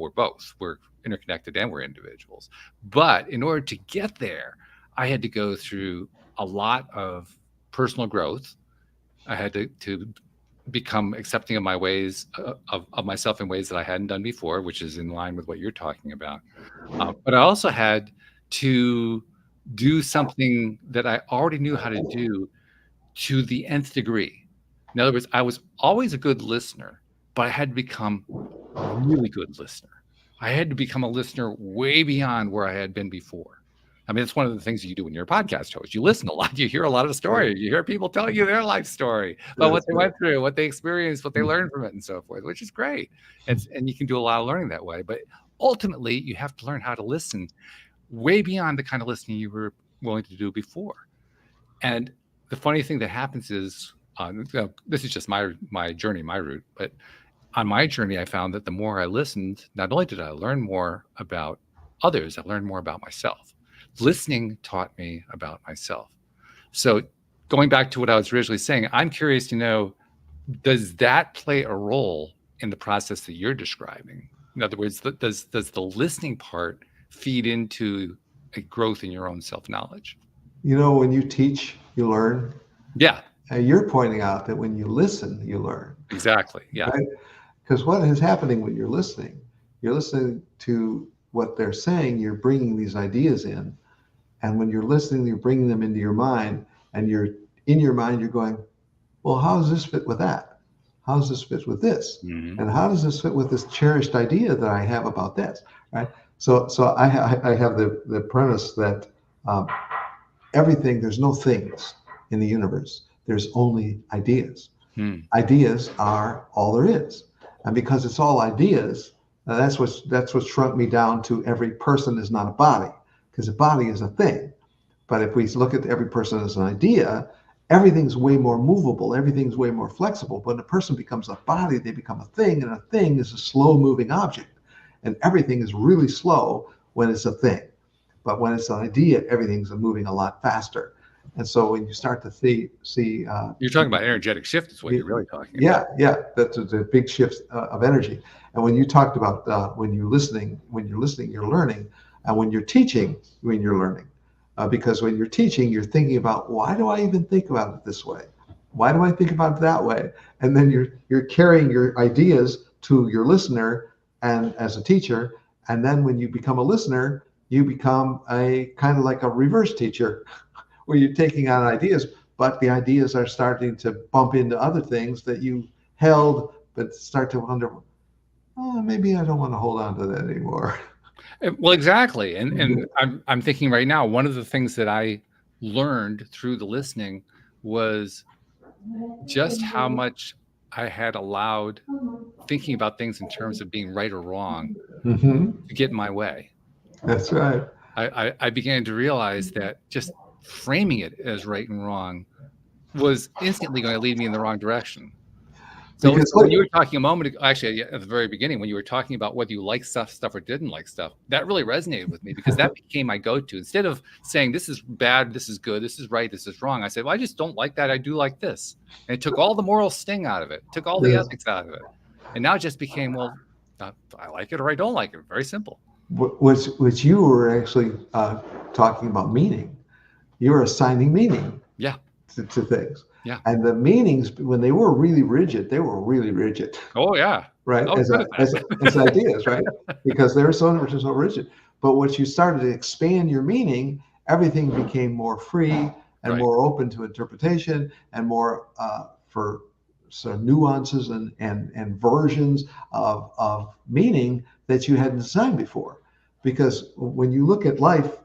we're interconnected and we're individuals. But in order to get there, I had to go through a lot of personal growth. I had to become accepting of my ways, of myself in ways that I hadn't done before, which is in line with what you're talking about. But I also had to do something that I already knew how to do to the nth degree. In other words, I was always a good listener, but I had to become a really good listener. I had to become a listener way beyond where I had been before. I mean, it's one of the things you do when you're a podcast host. You listen a lot. You hear a lot of stories. You hear people telling you their life story about what they went through, what they experienced, what they learned from it, and so forth, which is great. And you can do a lot of learning that way. But ultimately, you have to learn how to listen way beyond the kind of listening you were willing to do before. And the funny thing that happens is, this is just my journey, my route. But on my journey, I found that the more I listened, not only did I learn more about others, I learned more about myself. Listening taught me about myself. So going back to what I was originally saying, I'm curious to know, does that play a role in the process that you're describing? In other words, does the listening part feed into a growth in your own self-knowledge? When you teach, you learn. Yeah. And you're pointing out that when you listen, you learn. Exactly. Yeah. Because what is happening when you're listening to what they're saying, you're bringing these ideas in. And when you're listening, you're bringing them into your mind, and in your mind, you're going, well, how does this fit with that? How does this fit with this? Mm-hmm. And how does this fit with this cherished idea that I have about this? Right. So I have the premise that there's no things in the universe. There's only ideas. Ideas are all there is. And because it's all ideas, that's what shrunk me down to every person is not a body, because a body is a thing. But if we look at every person as an idea, everything's way more movable, everything's way more flexible. But when a person becomes a body, they become a thing, and a thing is a slow-moving object. And everything is really slow when it's a thing. But when it's an idea, everything's moving a lot faster. And so when you start to see you're talking about energetic shift is what you're really talking about. Yeah, that's a big shift of energy. And when you talked about when you're listening, you're learning, and when you're teaching, you're learning, because when you're teaching, you're thinking about, why do I even think about it this way? Why do I think about it that way? And then you're carrying your ideas to your listener, and as a teacher, and then when you become a listener, you become a kind of like a reverse teacher, where you're taking on ideas, but the ideas are starting to bump into other things that you held, but start to wonder, oh, maybe I don't want to hold on to that anymore. Well, exactly. And I'm thinking right now, one of the things that I learned through the listening was just how much I had allowed thinking about things in terms of being right or wrong to get in my way. That's right. I began to realize that just framing it as right and wrong was instantly going to lead me in the wrong direction. So when you were talking a moment ago, actually at the very beginning, when you were talking about whether you like stuff or didn't like stuff, that really resonated with me, because that became my go-to. Instead of saying this is bad, this is good, this is right, this is wrong, I said, well, I just don't like that. I do like this. And it took all the moral sting out of it, took all the ethics out of it. And now it just became, well, I like it or I don't like it. Very simple. Which you were actually talking about meaning. You were assigning meaning to things. Yeah. And the meanings, when they were really rigid, they were really rigid. Oh, yeah. Right. As ideas, right? Because they were so rigid. But once you started to expand your meaning, everything became more free and more open to interpretation, and more for sort of nuances and versions of meaning that you hadn't assigned before. Because when you look at life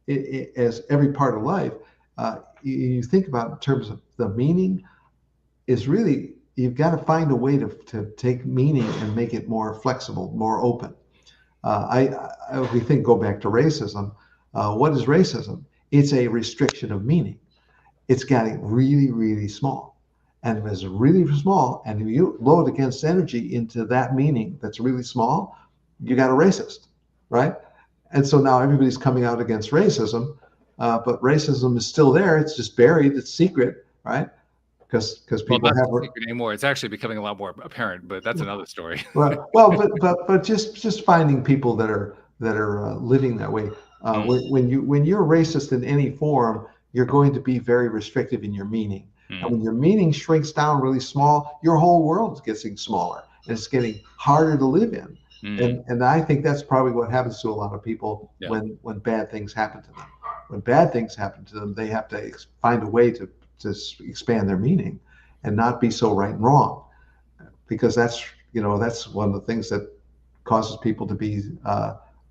as every part of life You think about in terms of the meaning is really, you've got to find a way to take meaning and make it more flexible, more open. If we go back to racism, what is racism? It's a restriction of meaning. It's getting really, really small. And if it's really small, and you load against energy into that meaning that's really small, you got a racist, right? And so now everybody's coming out against racism, but racism is still there. It's just buried. It's secret, right? Because people have not secret anymore. It's actually becoming a lot more apparent, but that's another story. but just finding people that are living that way. When you're racist in any form, you're going to be very restrictive in your meaning. And when your meaning shrinks down really small, your whole world is getting smaller, and it's getting harder to live in. And I think that's probably what happens to a lot of people when bad things happen to them. When bad things happen to them, they have to find a way to expand their meaning and not be so right and wrong, because that's one of the things that causes people to be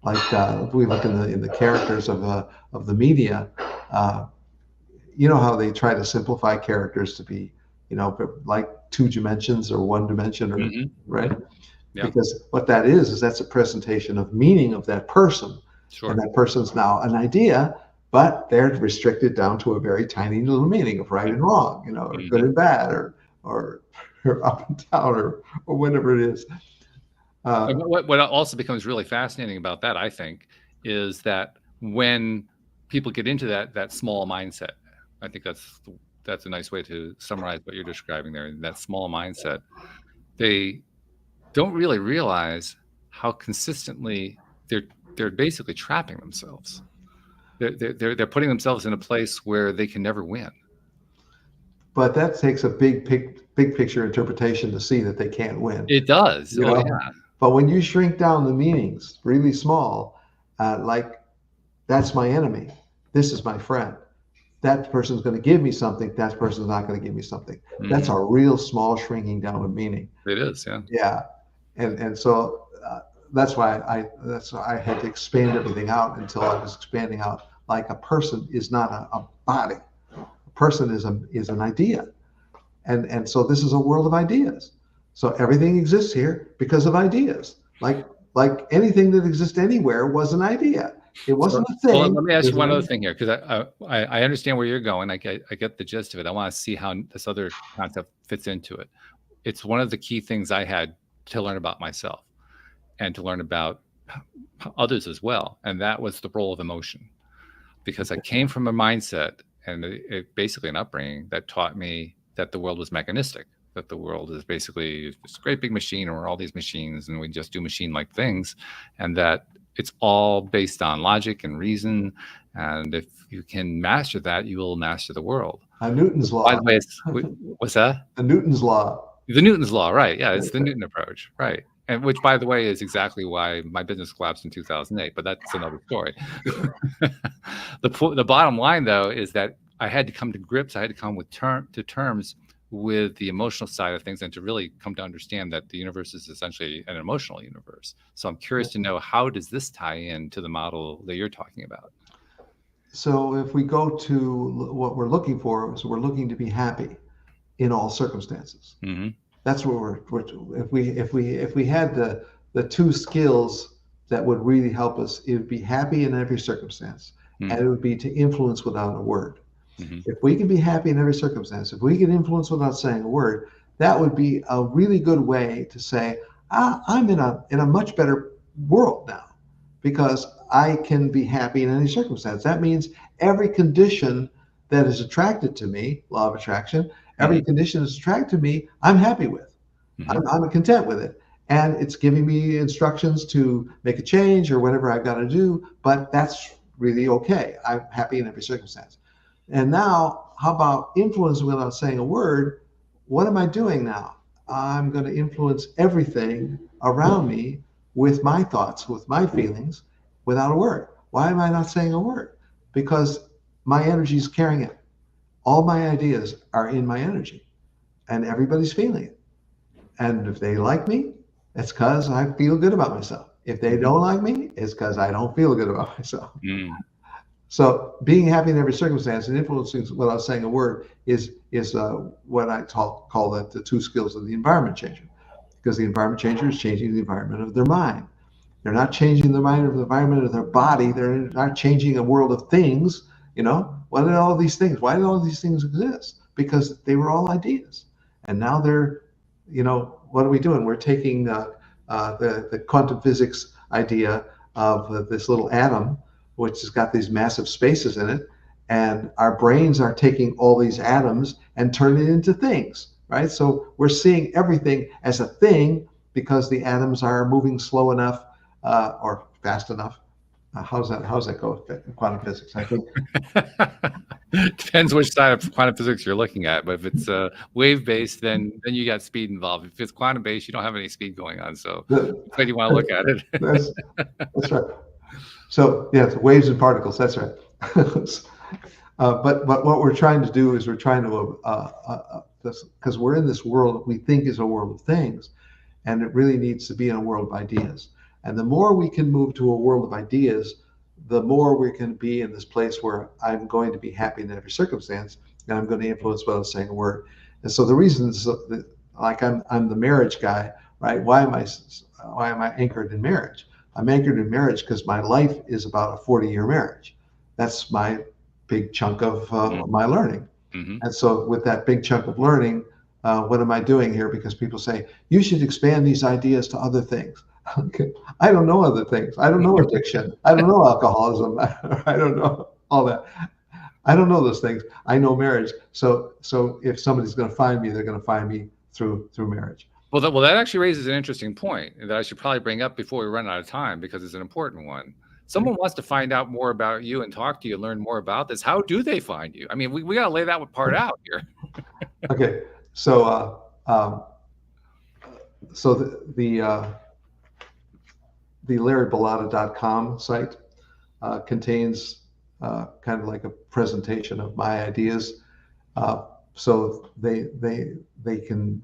if we look in the characters of the media, you know how they try to simplify characters to be like 2 dimensions or 1 dimension, or right? Yeah. Because what that is that's a presentation of meaning of that person. Sure. And that person's now an idea, but they're restricted down to a very tiny little meaning of right and wrong, or good and bad, or up and down, or whatever it is. What also becomes really fascinating about that, I think, is that when people get into that small mindset, I think that's a nice way to summarize what you're describing there. That small mindset, they don't really realize how consistently they're basically trapping themselves. They're putting themselves in a place where they can never win. But that takes a big picture interpretation to see that they can't win. It does. Yeah. But when you shrink down the meanings really small, like that's my enemy, this is my friend, that person's going to give me something, that person's not going to give me something. That's a real small shrinking down of meaning. It is, yeah. Yeah, and so that's why I had to expand everything out until I was expanding out. Like a person is not a body. A person is an idea. And so this is a world of ideas. So everything exists here because of ideas. Like anything that exists anywhere was an idea. It wasn't a thing. Well, let me ask you one other thing here, because I understand where you're going. I get the gist of it. I want to see how this other concept fits into it. It's one of the key things I had to learn about myself and to learn about others as well. And that was the role of emotion, because I came from a mindset and basically an upbringing that taught me that the world was mechanistic, that the world is basically this great big machine, or all these machines, and we just do machine-like things, and that it's all based on logic and reason. And if you can master that, you will master the world. Newton's law. By the way, what's that? Newton's law. The Newton's law, right? Yeah, it's the Newton approach, right? And which, by the way, is exactly why my business collapsed in 2008. But that's another story. The bottom line, though, is that I had to come to grips. I had to come to terms with the emotional side of things, and to really come to understand that the universe is essentially an emotional universe. So I'm curious to know, how does this tie in to the model that you're talking about? So if we go to what we're looking for, so we're looking to be happy in all circumstances. That's what if we had the 2 skills that would really help us, it would be happy in every circumstance, and it would be to influence without a word. If we can be happy in every circumstance, if we can influence without saying a word, that would be a really good way to say, I'm in a much better world now, because I can be happy in any circumstance. That means every condition that is attracted to me, law of attraction, every condition that's attracted to me, I'm happy with. I'm content with it. And it's giving me instructions to make a change or whatever I've got to do, but that's really okay. I'm happy in every circumstance. And now, how about influence without saying a word? What am I doing now? I'm going to influence everything around me with my thoughts, with my feelings, without a word. Why am I not saying a word? Because my energy is carrying it. All my ideas are in my energy, and everybody's feeling it. And if they like me, it's because I feel good about myself. If they don't like me, it's because I don't feel good about myself. So being happy in every circumstance and influencing without saying a word is what I call that the two skills of the environment changer, because the environment changer is changing the environment of their mind. They're not changing the mind of the environment of their body. They're not changing a world of things. What are all these things? Why did all these things exist? Because they were all ideas, and now they're, what are we doing? We're taking the quantum physics idea of this little atom, which has got these massive spaces in it, and our brains are taking all these atoms and turning it into things, right? So we're seeing everything as a thing because the atoms are moving slow enough or fast enough. How's that go with quantum physics? I think depends which side of quantum physics you're looking at. But if it's wave based, then you got speed involved. If it's quantum based, you don't have any speed going on. So that's how you want to look at it. That's right. So yeah, it's waves and particles. That's right. But what we're trying to do is we're trying to because we're in this world we think is a world of things, and it really needs to be in a world of ideas. And the more we can move to a world of ideas, the more we can be in this place where I'm going to be happy in every circumstance, and I'm going to influence without saying a word. And so the reasons, like I'm the marriage guy, right? Why am I anchored in marriage? I'm anchored in marriage because my life is about a 40-year marriage. That's my big chunk of my learning. Mm-hmm. And so with that big chunk of learning, what am I doing here? Because people say, you should expand these ideas to other things. Okay. I don't know other things. I don't know addiction. I don't know alcoholism. I don't know all that. I don't know those things. I know marriage. So if somebody's going to find me, they're going to find me through marriage. Well, that actually raises an interesting point that I should probably bring up before we run out of time, because it's an important one. Someone wants to find out more about you and talk to you, learn more about this. How do they find you? I mean, we got to lay that part out here. Okay. So the LarryBilotta.com site contains kind of like a presentation of my ideas. So they can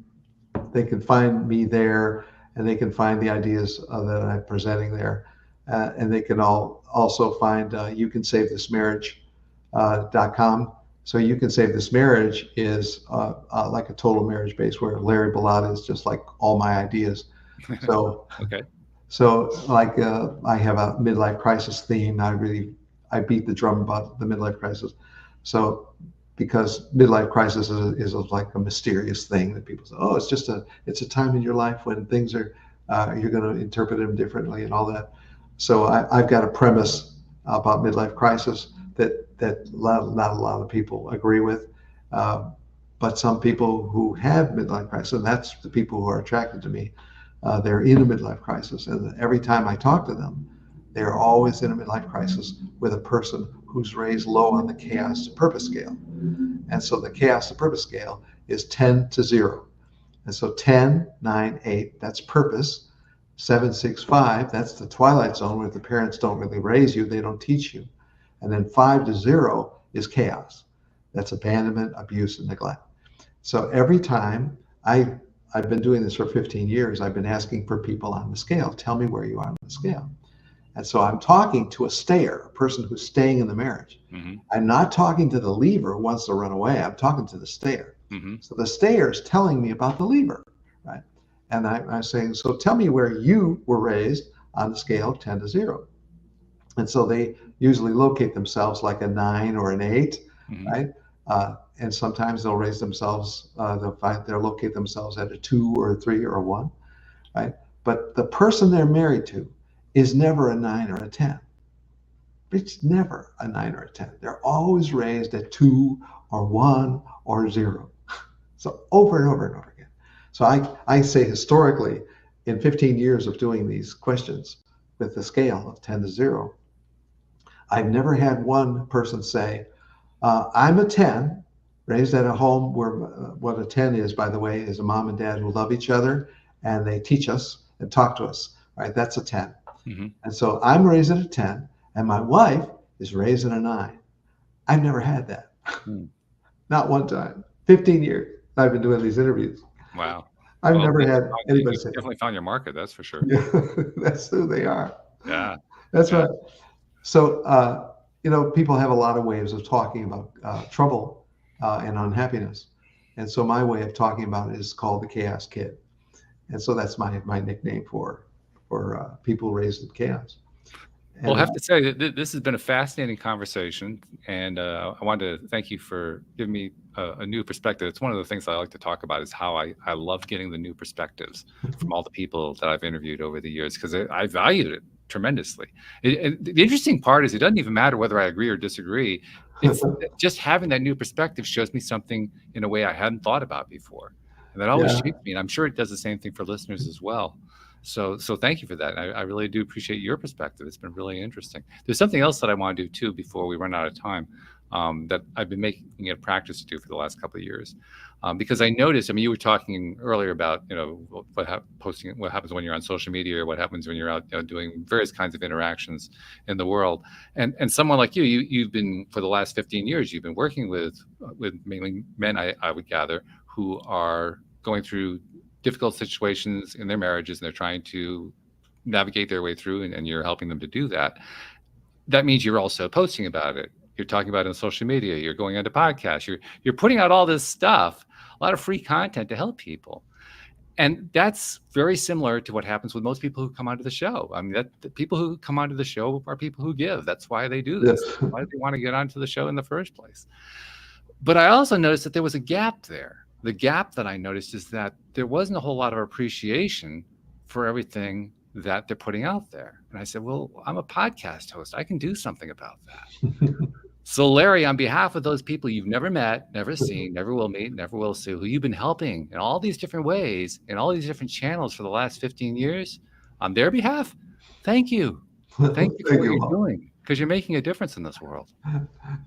find me there, and they can find the ideas that I'm presenting there, and they can also find YouCanSaveThisMarriage.com. So You Can Save This Marriage is like a total marriage base, where Larry Bilotta is just like all my ideas. So okay. So like I have a midlife crisis theme. I beat the drum about the midlife crisis. So because midlife crisis is like a mysterious thing that people say, oh, it's a time in your life when things are you're going to interpret them differently and all that. So I've got a premise about midlife crisis that not a lot of people agree with, but some people who have midlife crisis, and that's the people who are attracted to me. They're in a midlife crisis, and every time I talk to them, they're always in a midlife crisis with a person who's raised low on the chaos to purpose scale. And so the chaos to purpose scale is 10 to 0. And so 10, 9, 8, that's purpose. 7, 6, 5, that's the twilight zone, where the parents don't really raise you, they don't teach you. And then 5 to 0 is chaos. That's abandonment, abuse, and neglect. So every time I've been doing this for 15 years. I've been asking for people on the scale. Tell me where you are on the scale. And so I'm talking to a stayer, a person who's staying in the marriage. Mm-hmm. I'm not talking to the leaver who wants to run away. I'm talking to the stayer. Mm-hmm. So the stayer is telling me about the leaver, right? And I'm saying, so tell me where you were raised on the scale 10 to 0. And so they usually locate themselves like a 9 or an 8, mm-hmm. right? And sometimes they'll raise themselves, they'll locate themselves at a 2 or a 3 or a 1, right? But the person they're married to is never a 9 or a 10. It's never a 9 or a 10. They're always raised at 2 or 1 or 0. So over and over and over again. So I say historically, in 15 years of doing these questions with the scale of 10 to 0, I've never had one person say, I'm a 10, raised at a home where what a 10 is, by the way, is a mom and dad who love each other and they teach us and talk to us, right? That's a 10. Mm-hmm. And so I'm raised at a 10 and my wife is raised at a 9. I've never had that. Not one time. 15 years I've been doing these interviews. Wow. I've never had anybody say. Definitely found your market, that's for sure. Yeah, that's who they are. Yeah. That's right. So people have a lot of ways of talking about trouble and unhappiness. And so my way of talking about it is called the Chaos Kid. And so that's my nickname for people raised in chaos. And, well, I have to say that this has been a fascinating conversation, and I wanted to thank you for giving me a new perspective. It's one of the things I like to talk about is how I love getting the new perspectives from all the people that I've interviewed over the years, because I valued it tremendously. The interesting part is it doesn't even matter whether I agree or disagree. It's just having that new perspective shows me something in a way I hadn't thought about before. And that always shapes me. And I'm sure it does the same thing for listeners as well. So thank you for that. I really do appreciate your perspective. It's been really interesting. There's something else that I want to do too before we run out of time, that I've been making it a practice to do for the last couple of years, because I noticed. I mean, you were talking earlier about what happens when you're on social media, or what happens when you're out doing various kinds of interactions in the world. And someone like you've been, for the last 15 years, you've been working with mainly men, I would gather, who are going through difficult situations in their marriages, and they're trying to navigate their way through, and you're helping them to do that. That means you're also posting about it. You're talking about it on social media. You're going onto podcasts. You're putting out all this stuff, a lot of free content to help people. And that's very similar to what happens with most people who come onto the show. I mean, the people who come onto the show are people who give. That's why they do this. Yes. Why do they want to get onto the show in the first place? But I also noticed that there was a gap there. The gap that I noticed is that there wasn't a whole lot of appreciation for everything that they're putting out there. And I said, well, I'm a podcast host. I can do something about that. So Larry, on behalf of those people you've never met, never seen, never will meet, never will see, who you've been helping in all these different ways, in all these different channels for the last 15 years, on their behalf, thank you. Thank you for what you're doing, because you're making a difference in this world.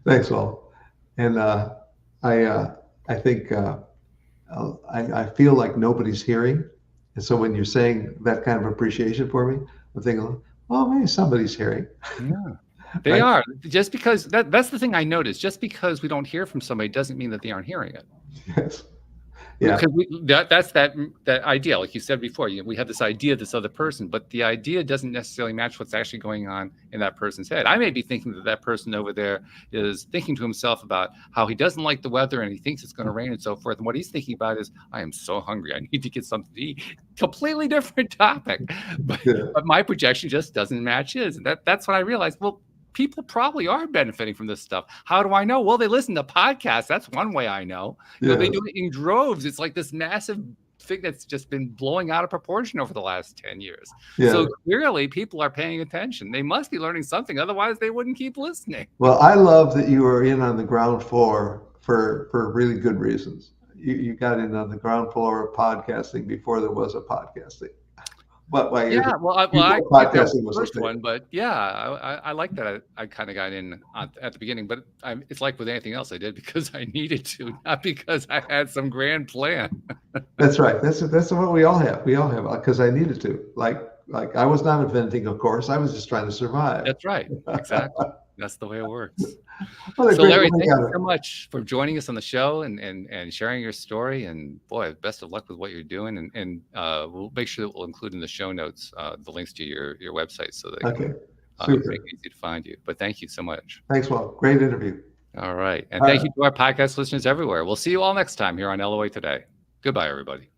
Thanks, Walt. And I think I feel like nobody's hearing. And so when you're saying that kind of appreciation for me, I'm thinking, well, maybe somebody's hearing. Yeah, they are. Just because that's the thing I noticed. Just because we don't hear from somebody doesn't mean that they aren't hearing it. Yes. Yeah. Because that's that idea, like you said before. We have this idea of this other person, but the idea doesn't necessarily match what's actually going on in that person's head. I may be thinking that person over there is thinking to himself about how he doesn't like the weather and he thinks it's going to rain and so forth. And what he's thinking about is, I am so hungry. I need to get something to eat. Completely different topic. But my projection just doesn't match his. And that's when I realized, well, people probably are benefiting from this stuff. How do I know? Well, they listen to podcasts. That's one way I know. They do it in droves. It's like this massive thing that's just been blowing out of proportion over the last 10 years. Yeah. So clearly people are paying attention. They must be learning something. Otherwise, they wouldn't keep listening. Well, I love that you were in on the ground floor for really good reasons. You got in on the ground floor of podcasting before there was a podcasting. But I like that first one, but I like that I kind of got in at the beginning, but it's like with anything else I did because I needed to, not because I had some grand plan. That's right. That's what we all have. We all have, because I needed to. Like I was not inventing a course. I was just trying to survive. That's right. Exactly. That's the way it works. Well, so Larry, thank you so much for joining us on the show and sharing your story. And boy, best of luck with what you're doing. And we'll make sure that we'll include in the show notes the links to your website so that make it easy to find you. But thank you so much. Thanks, Walt. Great interview. All right. And thank you to our podcast listeners everywhere. We'll see you all next time here on LOA Today. Goodbye, everybody.